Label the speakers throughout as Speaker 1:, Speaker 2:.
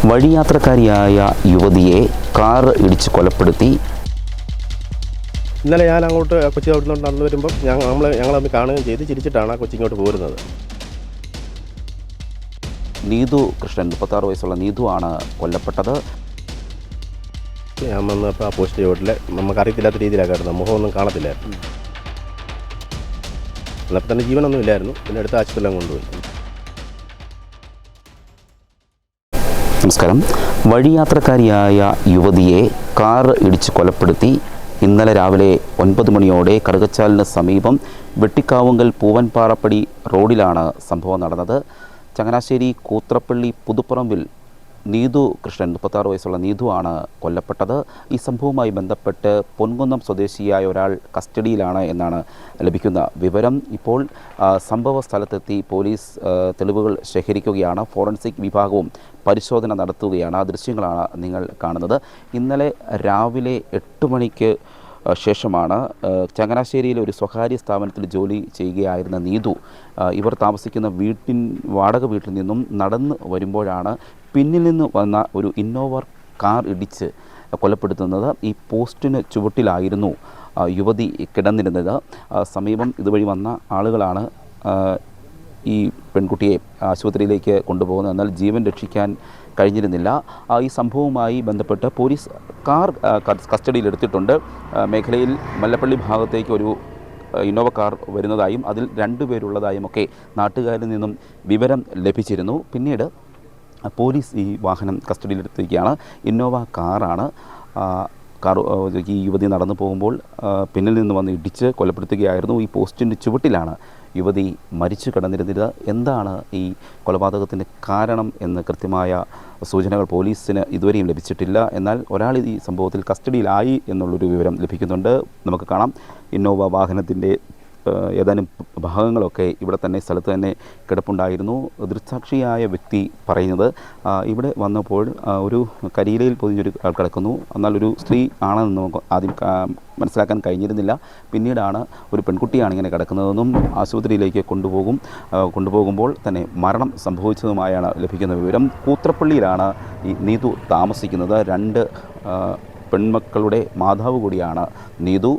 Speaker 1: വഴിയാത്രക്കാരിയായ യുവതിയെ കാർ ഇടിച്ച് കൊലപ്പെടുത്തി.
Speaker 2: ഇന്നലെ ഞാൻ അങ്ങോട്ട് കൊച്ചി അവിടുന്ന് നടന്നു വരുമ്പം ഞങ്ങൾ തമ്മിൽ കാണുകയും ചെയ്ത് ചിരിച്ചിട്ടാണ് ആ കൊച്ചിങ്ങോട്ട് പോരുന്നത്.
Speaker 1: നീതു കൃഷ്ണൻ 36 വയസ്സുള്ള നീതു ആണ് കൊല്ലപ്പെട്ടത്.
Speaker 2: ഞാൻ വന്നപ്പോൾ ആ പോസ്റ്റ് ചോട്ടിൽ നമുക്കറിയത്തില്ലാത്ത രീതിയിലായിരുന്നു, മുഖമൊന്നും കാണത്തില്ലായിരുന്നു. എന്നപ്പോൾ തന്നെ ജീവനൊന്നും ഇല്ലായിരുന്നു. പിന്നെ അടുത്ത ആശുപത്രിയിലും കൊണ്ടുപോയി.
Speaker 1: നമസ്കാരം. വഴിയാത്രക്കാരിയായ യുവതിയെ കാർ ഇടിച്ച് കൊലപ്പെടുത്തി. ഇന്നലെ രാവിലെ 9 മണിയോടെ കറുകച്ചാലിന് സമീപം വെട്ടിക്കാവുങ്കൽ പൂവൻപാറപ്പടി റോഡിലാണ് സംഭവം നടന്നത്. ചങ്ങനാശ്ശേരി കൂത്രപ്പള്ളി പുതുപ്പറമ്പിൽ നീതു കൃഷ്ണൻ 36 വയസ്സുള്ള നീതു ആണ് കൊല്ലപ്പെട്ടത്. ഈ സംഭവവുമായി ബന്ധപ്പെട്ട് പൊൻകുന്നം സ്വദേശിയായ ഒരാൾ കസ്റ്റഡിയിലാണ് എന്നാണ് ലഭിക്കുന്ന വിവരം. ഇപ്പോൾ സംഭവ സ്ഥലത്തെത്തി പോലീസ് തെളിവുകൾ ശേഖരിക്കുകയാണ്. ഫോറൻസിക് വിഭാഗവും പരിശോധന നടത്തുകയാണ്. ആ ദൃശ്യങ്ങളാണ് നിങ്ങൾ കാണുന്നത്. ഇന്നലെ രാവിലെ 8 മണിക്ക് ശേഷമാണ് ചങ്ങനാശ്ശേരിയിലെ ഒരു സ്വകാര്യ സ്ഥാപനത്തിൽ ജോലി ചെയ്യുകയായിരുന്ന നീതു ഇവർ താമസിക്കുന്ന വാടക വീട്ടിൽ നിന്നും നടന്നു വരുമ്പോഴാണ് പിന്നിൽ നിന്ന് വന്ന ഒരു ഇന്നോവ കാർ ഇടിച്ച് കൊലപ്പെടുത്തുന്നത്. ഈ പോസ്റ്റിന് ചുവട്ടിലായിരുന്നു യുവതി കിടന്നിരുന്നത്. സമീപം ഇതുവഴി വന്ന ആളുകളാണ് ഈ പെൺകുട്ടിയെ ആശുപത്രിയിലേക്ക് കൊണ്ടുപോകുന്നത്. എന്നാൽ ജീവൻ രക്ഷിക്കാൻ കഴിഞ്ഞിരുന്നില്ല. ഈ സംഭവവുമായി ബന്ധപ്പെട്ട് പോലീസ് കാർ കസ്റ്റഡിയിലെടുത്തിട്ടുണ്ട്. മേഖലയിൽ മല്ലപ്പള്ളി ഭാഗത്തേക്ക് ഒരു ഇന്നോവ കാർ വരുന്നതായും അതിൽ 2 പേരുള്ളതായും ഒക്കെ നാട്ടുകാരിൽ നിന്നും വിവരം ലഭിച്ചിരുന്നു. പിന്നീട് പോലീസ് ഈ വാഹനം കസ്റ്റഡിയിലെടുത്തിരിക്കുകയാണ്. ഇന്നോവ കാറാണ്. ഈ യുവതി നടന്നു പോകുമ്പോൾ പിന്നിൽ നിന്ന് വന്ന് ഇടിച്ച് കൊലപ്പെടുത്തുകയായിരുന്നു. ഈ പോസ്റ്റിൻ്റെ ചുവട്ടിലാണ് യുവതി മരിച്ചു കിടന്നിരുന്നത്. എന്താണ് ഈ കൊലപാതകത്തിൻ്റെ കാരണം എന്ന് കൃത്യമായ സൂചനകൾ പോലീസിന് ഇതുവരെയും ലഭിച്ചിട്ടില്ല. എന്നാൽ ഒരാൾ ഈ സംഭവത്തിൽ കസ്റ്റഡിയിലായി എന്നുള്ളൊരു വിവരം ലഭിക്കുന്നുണ്ട്. നമുക്ക് കാണാം. ഇന്നോവ വാഹനത്തിൻ്റെ ഏതാനും ഭാഗങ്ങളൊക്കെ ഇവിടെ തന്നെ സ്ഥലത്ത് തന്നെ കിടപ്പുണ്ടായിരുന്നു. ദൃക്സാക്ഷിയായ വ്യക്തി പറയുന്നത് ഇവിടെ വന്നപ്പോൾ ഒരു കരിയിലയിൽ പൊതിഞ്ഞൊരു ആൾ കിടക്കുന്നു. എന്നാൽ ഒരു സ്ത്രീ ആണെന്ന് നമുക്ക് ആദ്യം മനസ്സിലാക്കാൻ കഴിഞ്ഞിരുന്നില്ല. പിന്നീടാണ് ഒരു പെൺകുട്ടിയാണ് ഇങ്ങനെ കിടക്കുന്നതെന്നും ആശുപത്രിയിലേക്ക് കൊണ്ടുപോകുമ്പോൾ തന്നെ മരണം സംഭവിച്ചതുമായാണ് ലഭിക്കുന്ന വിവരം. കൂത്രപ്പള്ളിയിലാണ് ഈ നീതു താമസിക്കുന്നത്. 2 പെൺമക്കളുടെ മാതാവ് കൂടിയാണ് നീതു.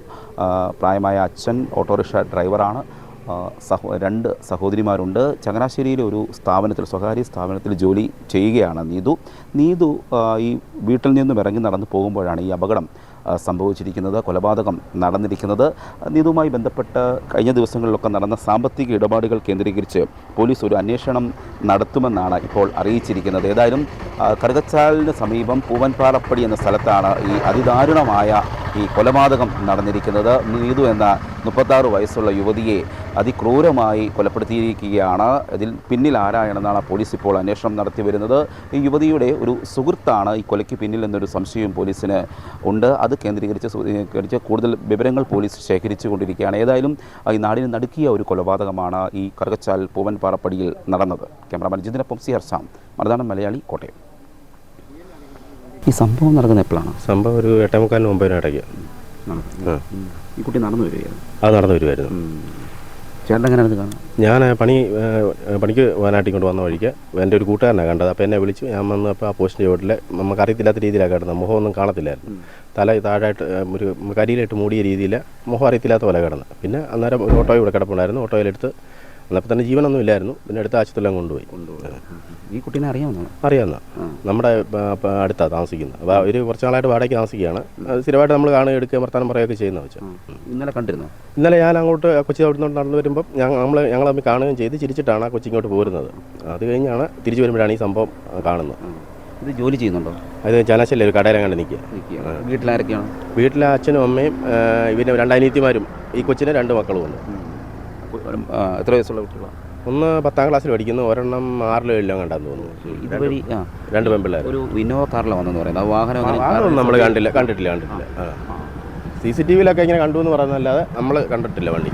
Speaker 1: പ്രായമായ അച്ഛൻ ഓട്ടോറിക്ഷ ഡ്രൈവറാണ്. 2 സഹോദരിമാരുണ്ട്. ചങ്ങനാശ്ശേരിയിലെ ഒരു സ്വകാര്യ സ്ഥാപനത്തിൽ ജോലി ചെയ്യുകയാണ് നീതു. ഈ വീട്ടിൽ നിന്നും ഇറങ്ങി നടന്നു പോകുമ്പോഴാണ് ഈ അപകടം സംഭവിച്ചിരിക്കുന്നത്, കൊലപാതകം നടന്നിരിക്കുന്നത്. നീതുവുമായി ബന്ധപ്പെട്ട് കഴിഞ്ഞ ദിവസങ്ങളിലൊക്കെ നടന്ന സാമ്പത്തിക ഇടപാടുകൾ കേന്ദ്രീകരിച്ച് പോലീസ് ഒരു അന്വേഷണം നടത്തുമെന്നാണ് ഇപ്പോൾ അറിയിച്ചിരിക്കുന്നത്. ഏതായാലും കറുകച്ചാലിന് സമീപം പൂവൻപാറപ്പടി എന്ന സ്ഥലത്താണ് ഈ അതിദാരുണമായ ഈ കൊലപാതകം നടന്നിരിക്കുന്നത്. നീതു എന്ന 36 വയസ്സുള്ള യുവതിയെ അതിക്രൂരമായി കൊലപ്പെടുത്തിയിരിക്കുകയാണ്. ഇതിൽ പിന്നിൽ ആരാണെന്നാണ് പോലീസ് ഇപ്പോൾ അന്വേഷണം നടത്തി വരുന്നത്. ഈ യുവതിയുടെ ഒരു സുഹൃത്താണ് ഈ കൊലയ്ക്ക് പിന്നിൽ എന്നൊരു സംശയവും പോലീസിന് ഉണ്ട്. അത് കേന്ദ്രീകരിച്ച് കൂടുതൽ വിവരങ്ങൾ പോലീസ് ശേഖരിച്ചു കൊണ്ടിരിക്കുകയാണ്. ഏതായാലും ഈ നാടിനെ നടുക്കിയ ഒരു കൊലപാതകമാണ് ഈ കറുകച്ചാൽ പൂവൻപാറപ്പടിയിൽ നടന്നത്. Cameraman ജിതിനൊപ്പം CR Sam, Marunadan Malayali, Kottayam. ഈ സംഭവം നടക്കുന്നത് എപ്പോഴാണ്?
Speaker 2: സംഭവം ഒരു 8:45 9 ഇടയ്ക്ക്.
Speaker 1: ഈ കുട്ടി നടന്നു വരികയായിരുന്നു?
Speaker 2: അത് നടന്നു വരുമായിരുന്നു.
Speaker 1: ചേട്ടൻ എങ്ങനെയാണ് കാണുന്നത്?
Speaker 2: ഞാൻ പണിക്ക് വയനാട്ടിൽ കൊണ്ട് വന്ന വഴിക്ക് എൻ്റെ ഒരു കൂട്ടുകാരനാണ് കണ്ടത്. അപ്പോൾ എന്നെ വിളിച്ചു. ഞാൻ വന്നപ്പോൾ ആ പോസ്റ്റിൻ്റെ ചോട്ടിൽ നമുക്കറിയത്തില്ലാത്ത രീതിയിലാണ് കിടന്നത്. മുഖമൊന്നും കാണത്തില്ലായിരുന്നു. തല താഴായിട്ട് ഒരു കരിയിലിട്ട് മൂടിയ രീതിയിൽ മുഖം അറിയത്തില്ലാത്ത പോലെ കിടന്നത്. പിന്നെ അന്നേരം ഒരു ഓട്ടോ ഇവിടെ കിടപ്പുണ്ടായിരുന്നു. ഓട്ടോയിലെടുത്ത് എന്നപ്പോൾ തന്നെ ജീവനൊന്നും ഇല്ലായിരുന്നു. പിന്നെ അടുത്ത ആശുപത്രിയിലും കൊണ്ടുപോയി.
Speaker 1: ഈ കുട്ടീനെ
Speaker 2: അറിയാവുന്ന നമ്മുടെ അടുത്താണ് താമസിക്കുന്നത്. അപ്പോൾ ഒരു കുറച്ച് നാളായിട്ട് വാടകയ്ക്ക് താമസിക്കുകയാണ്. സ്ഥിരമായിട്ട് നമ്മൾ എടുക്കുക വർത്താനം പറയുകയൊക്കെ ചെയ്യുന്ന വെച്ചാൽ.
Speaker 1: ഇന്നലെ കണ്ടിരുന്നു.
Speaker 2: ഇന്നലെ ഞാൻ അങ്ങോട്ട് കൊച്ചി അവിടുന്ന് നടന്നു വരുമ്പം ഞങ്ങൾ തമ്മിൽ കാണുകയും ചെയ്ത് ചിരിച്ചിട്ടാണ് ആ കൊച്ചിങ്ങോട്ട് പോരുന്നത്. അത് കഴിഞ്ഞാണ് തിരിച്ചു വരുമ്പോഴാണ് ഈ സംഭവം കാണുന്നത്.
Speaker 1: ഇത് ജോലി ചെയ്യുന്നുണ്ടോ? അത്
Speaker 2: ചങ്ങനാശ്ശേരിയിൽ ഒരു കടയിലങ്ങാണ്ട് നിൽക്കുക.
Speaker 1: വീട്ടിലാരൊക്കെയാണ്?
Speaker 2: വീട്ടിലെ അച്ഛനും അമ്മയും ഇവൻ്റെ 2 അനിയത്തിമാരും ഈ കൊച്ചിന് 2 മക്കളും ഉണ്ട്.
Speaker 1: എത്ര വയസ്സുള്ള കുട്ടികളാണ്?
Speaker 2: ഒന്ന് 10ാം ക്ലാസ്സിൽ പഠിക്കുന്നു, ഒരെണ്ണം 6ലോ 7ലോ കണ്ടാന്ന് തോന്നുന്നു.
Speaker 1: ഇതുവഴി
Speaker 2: 2 പെൺപിള്ളേർ.
Speaker 1: ഒരു ഇന്നോവ കാറിൽ വന്നെന്ന് പറയുന്നത്.
Speaker 2: വാഹനം നമ്മൾ കണ്ടിട്ടില്ല. CCTVയിലൊക്കെ ഇങ്ങനെ കണ്ടു എന്ന് പറയുന്നതല്ലാതെ നമ്മൾ കണ്ടിട്ടില്ല വണ്ടി.